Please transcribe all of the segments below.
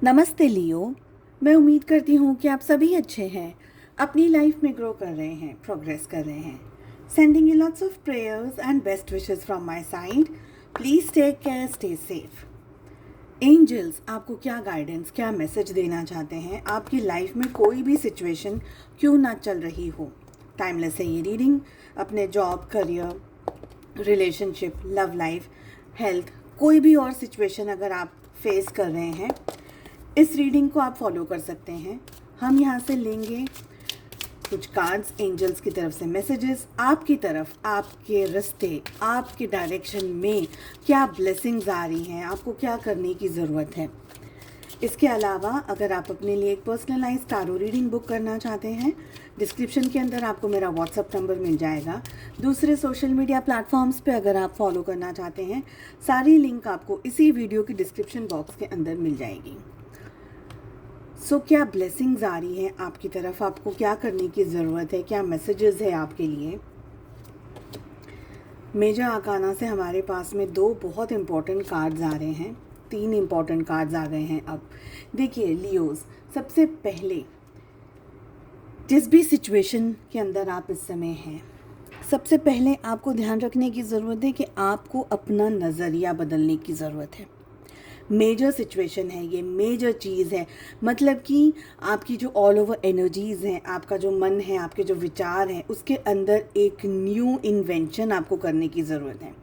नमस्ते लियो। मैं उम्मीद करती हूँ कि आप सभी अच्छे हैं, अपनी लाइफ में ग्रो कर रहे हैं, प्रोग्रेस कर रहे हैं। Sending you lots of prayers and best wishes from my side. Please take care, stay safe. Angels आपको क्या गाइडेंस, क्या मैसेज देना चाहते हैं आपकी लाइफ में, कोई भी सिचुएशन क्यों ना चल रही हो। टाइमलेस है ये रीडिंग। अपने job, career, relationship, love life, health, कोई भी और सिचुएशन अगर आप फेस कर रहे हैं, इस रीडिंग को आप फॉलो कर सकते हैं। हम यहाँ से लेंगे कुछ कार्ड्स, एंजल्स की तरफ से मैसेजेस आपकी तरफ, आपके रास्ते, आपके डायरेक्शन में क्या ब्लेसिंग्स आ रही हैं, आपको क्या करने की ज़रूरत है। इसके अलावा अगर आप अपने लिए एक पर्सनलाइज टारो रीडिंग बुक करना चाहते हैं, डिस्क्रिप्शन के अंदर आपको मेरा व्हाट्सअप नंबर मिल जाएगा। दूसरे सोशल मीडिया प्लेटफॉर्म्स पे अगर आप फॉलो करना चाहते हैं, सारी लिंक आपको इसी वीडियो की डिस्क्रिप्शन बॉक्स के अंदर मिल जाएगी। क्या ब्लेसिंग्स आ रही हैं आपकी तरफ, आपको क्या करने की ज़रूरत है, क्या मैसेजेस है आपके लिए। मेजर आर्काना से हमारे पास में 2 बहुत इम्पॉर्टेंट कार्ड्स आ रहे हैं, 3 इम्पॉर्टेंट कार्ड्स आ गए हैं। अब देखिए लियोज, सबसे पहले जिस भी सिचुएशन के अंदर आप इस समय हैं, सबसे पहले आपको ध्यान रखने की ज़रूरत है कि आपको अपना नज़रिया बदलने की ज़रूरत है। मेजर सिचुएशन है ये, मेजर चीज़ है। मतलब कि आपकी जो ऑल ओवर एनर्जीज़ हैं, आपका जो मन है, आपके जो विचार हैं, उसके अंदर एक न्यू इन्वेंशन आपको करने की ज़रूरत है।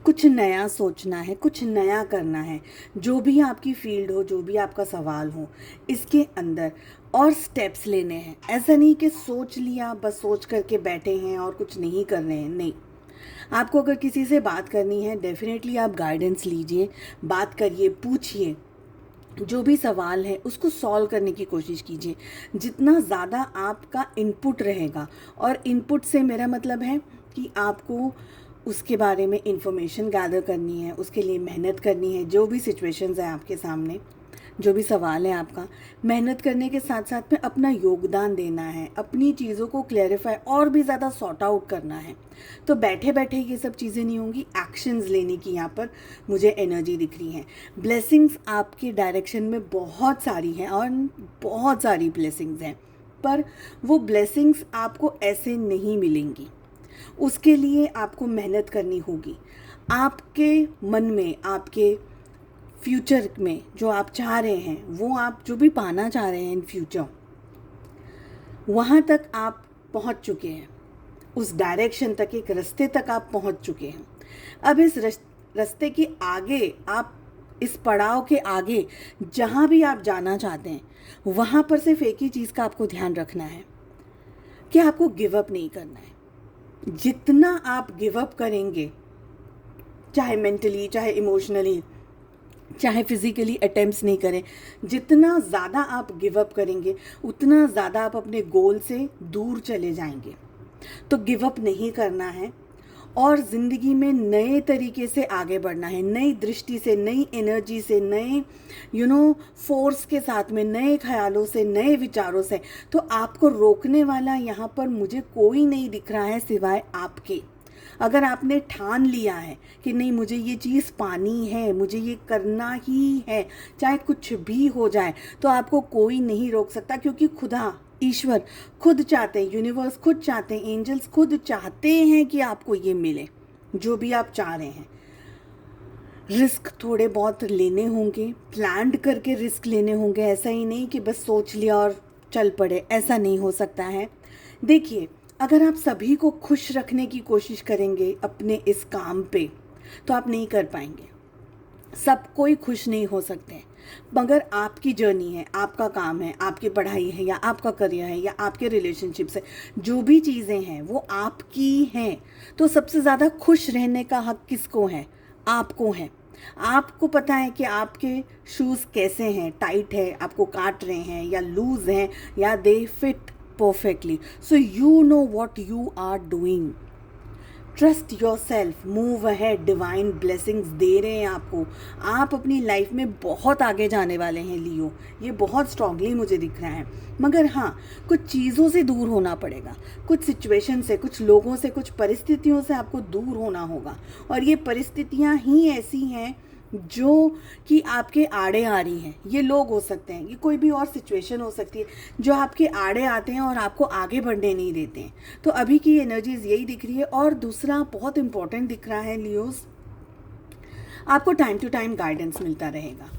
कुछ नया सोचना है, कुछ नया करना है। जो भी आपकी फील्ड हो, जो भी आपका सवाल हो, इसके अंदर और स्टेप्स लेने हैं। ऐसा नहीं कि सोच लिया, बस सोच करके बैठे हैं और कुछ नहीं कर रहे हैं, नहीं। आपको अगर किसी से बात करनी है, डेफिनेटली आप गाइडेंस लीजिए, बात करिए, पूछिए। जो भी सवाल है उसको सॉल्व करने की कोशिश कीजिए। जितना ज़्यादा आपका इनपुट रहेगा, और इनपुट से मेरा मतलब है कि आपको उसके बारे में इंफॉर्मेशन गैदर करनी है, उसके लिए मेहनत करनी है। जो भी सिचुएशंस है आपके सामने, जो भी सवाल है आपका, मेहनत करने के साथ साथ में अपना योगदान देना है, अपनी चीज़ों को क्लैरिफाई और भी ज़्यादा सॉर्ट आउट करना है। तो बैठे बैठे ये सब चीज़ें नहीं होंगी, एक्शंस लेने की यहाँ पर मुझे एनर्जी दिख रही है। ब्लेसिंग्स आपके डायरेक्शन में बहुत सारी हैं, और बहुत सारी ब्लेसिंग्स हैं, पर वो ब्लेसिंग्स आपको ऐसे नहीं मिलेंगी। उसके लिए आपको मेहनत करनी होगी। आपके मन में, आपके फ्यूचर में जो आप चाह रहे हैं, वो आप जो भी पाना चाह रहे हैं इन फ्यूचर, वहाँ तक आप पहुँच चुके हैं। उस डायरेक्शन तक, एक रास्ते तक आप पहुँच चुके हैं। अब इस रास्ते के आगे, आप इस पड़ाव के आगे जहाँ भी आप जाना चाहते हैं, वहाँ पर सिर्फ एक ही चीज़ का आपको ध्यान रखना है कि आपको गिव अप नहीं करना है। जितना आप गिव अप करेंगे, चाहे मेंटली, चाहे इमोशनली, चाहे फिज़िकली अटेम्प्ट्स नहीं करें, जितना ज़्यादा आप गिव अप करेंगे, उतना ज़्यादा आप अपने गोल से दूर चले जाएंगे। तो गिव अप नहीं करना है, और ज़िंदगी में नए तरीके से आगे बढ़ना है, नई दृष्टि से, नई एनर्जी से, नए फोर्स के साथ में, नए ख्यालों से, नए विचारों से। तो आपको रोकने वाला यहाँ पर मुझे कोई नहीं दिख रहा है सिवाय आपके। अगर आपने ठान लिया है कि नहीं, मुझे ये चीज़ पानी है, मुझे ये करना ही है, चाहे कुछ भी हो जाए, तो आपको कोई नहीं रोक सकता। क्योंकि खुदा, ईश्वर खुद चाहते हैं, यूनिवर्स खुद चाहते हैं, एंजल्स खुद चाहते हैं कि आपको ये मिले जो भी आप चाह रहे हैं। रिस्क थोड़े बहुत लेने होंगे, प्लान्ड करके रिस्क लेने होंगे। ऐसा ही नहीं कि बस सोच लिया और चल पड़े, ऐसा नहीं हो सकता है। देखिए, अगर आप सभी को खुश रखने की कोशिश करेंगे अपने इस काम पे, तो आप नहीं कर पाएंगे। सब कोई खुश नहीं हो सकते। मगर आपकी जर्नी है, आपका काम है, आपकी पढ़ाई है, या आपका करियर है, या आपके रिलेशनशिप्स है, जो भी चीज़ें हैं वो आपकी हैं। तो सबसे ज़्यादा खुश रहने का हक किसको है? आपको है। आपको पता है कि आपके शूज़ कैसे हैं, टाइट है, आपको काट रहे हैं, या लूज़ हैं, या दे fit perfectly. So you know what you are doing. Trust yourself, move ahead. Divine blessings दे रहे हैं आपको। आप अपनी लाइफ में बहुत आगे जाने वाले हैं लियो, ये बहुत स्ट्रांगली मुझे दिख रहा है। मगर हाँ, कुछ चीज़ों से दूर होना पड़ेगा, कुछ सिचुएशन से, कुछ लोगों से, कुछ परिस्थितियों से आपको दूर होना होगा। और ये परिस्थितियाँ ही ऐसी हैं जो कि आपके आड़े आ रही हैं। ये लोग हो सकते हैं, ये कोई भी और सिचुएशन हो सकती है जो आपके आड़े आते हैं और आपको आगे बढ़ने नहीं देते हैं। तो अभी की एनर्जीज यही दिख रही है। और दूसरा बहुत इंपॉर्टेंट दिख रहा है लियोस, आपको टाइम टू टाइम गाइडेंस मिलता रहेगा,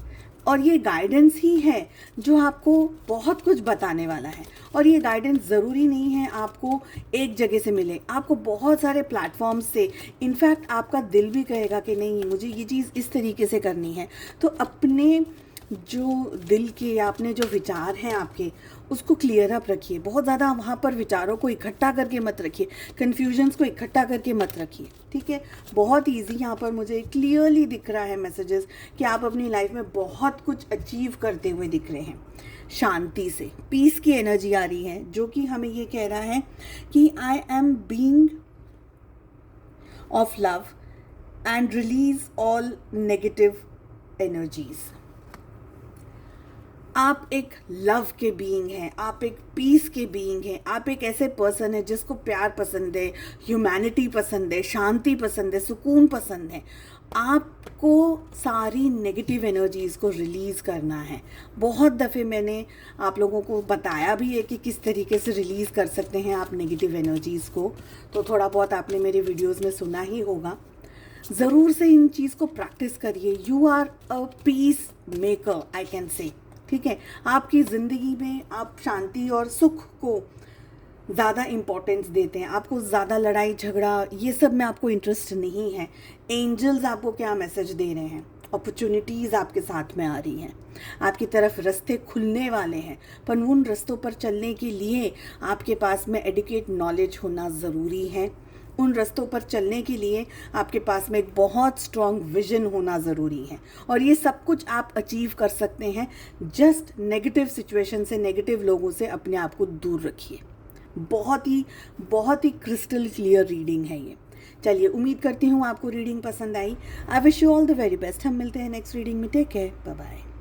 और ये गाइडेंस ही है जो आपको बहुत कुछ बताने वाला है। और ये गाइडेंस ज़रूरी नहीं है आपको एक जगह से मिले, आपको बहुत सारे प्लेटफॉर्म्स से, इनफैक्ट आपका दिल भी कहेगा कि नहीं मुझे ये चीज़ इस तरीके से करनी है। तो अपने जो दिल के या अपने जो विचार हैं आपके, उसको क्लियर अप रखिए। बहुत ज़्यादा वहाँ पर विचारों को इकट्ठा करके मत रखिए, कन्फ्यूजन्स को इकट्ठा करके मत रखिए, ठीक है। बहुत इजी यहाँ पर मुझे क्लियरली दिख रहा है मैसेजेस कि आप अपनी लाइफ में बहुत कुछ अचीव करते हुए दिख रहे हैं। शांति से पीस की एनर्जी आ रही है जो कि हमें ये कह रहा है कि I am being of love and release all negative energies. आप एक लव के बीइंग हैं, आप एक पीस के बीइंग हैं, आप एक ऐसे पर्सन है जिसको प्यार पसंद है, ह्यूमैनिटी पसंद है, शांति पसंद है, सुकून पसंद है। आपको सारी नेगेटिव एनर्जीज़ को रिलीज़ करना है। बहुत दफ़े मैंने आप लोगों को बताया भी है कि किस तरीके से रिलीज़ कर सकते हैं आप नेगेटिव एनर्जीज़ को, तो थोड़ा बहुत आपने मेरे वीडियोज़ में सुना ही होगा। ज़रूर से इन चीज़ को प्रैक्टिस करिए। You are a peace maker, I can say, ठीक है। आपकी ज़िंदगी में आप शांति और सुख को ज़्यादा इम्पोर्टेंस देते हैं, आपको ज़्यादा लड़ाई झगड़ा ये सब में आपको इंटरेस्ट नहीं है। एंजल्स आपको क्या मैसेज दे रहे हैं? अपॉर्चुनिटीज़ आपके साथ में आ रही हैं, आपकी तरफ रास्ते खुलने वाले हैं, पर उन रास्तों पर चलने के लिए आपके पास में एडुकेट नॉलेज होना ज़रूरी है। उन रास्तों पर चलने के लिए आपके पास में एक बहुत स्ट्रॉन्ग विजन होना ज़रूरी है। और ये सब कुछ आप अचीव कर सकते हैं। जस्ट नेगेटिव सिचुएशन से, नेगेटिव लोगों से अपने आप को दूर रखिए। बहुत ही क्रिस्टल क्लियर रीडिंग है ये। चलिए, उम्मीद करती हूँ आपको रीडिंग पसंद आई। I wish you all the very best. हम मिलते हैं नेक्स्ट रीडिंग में। Take care, bye bye.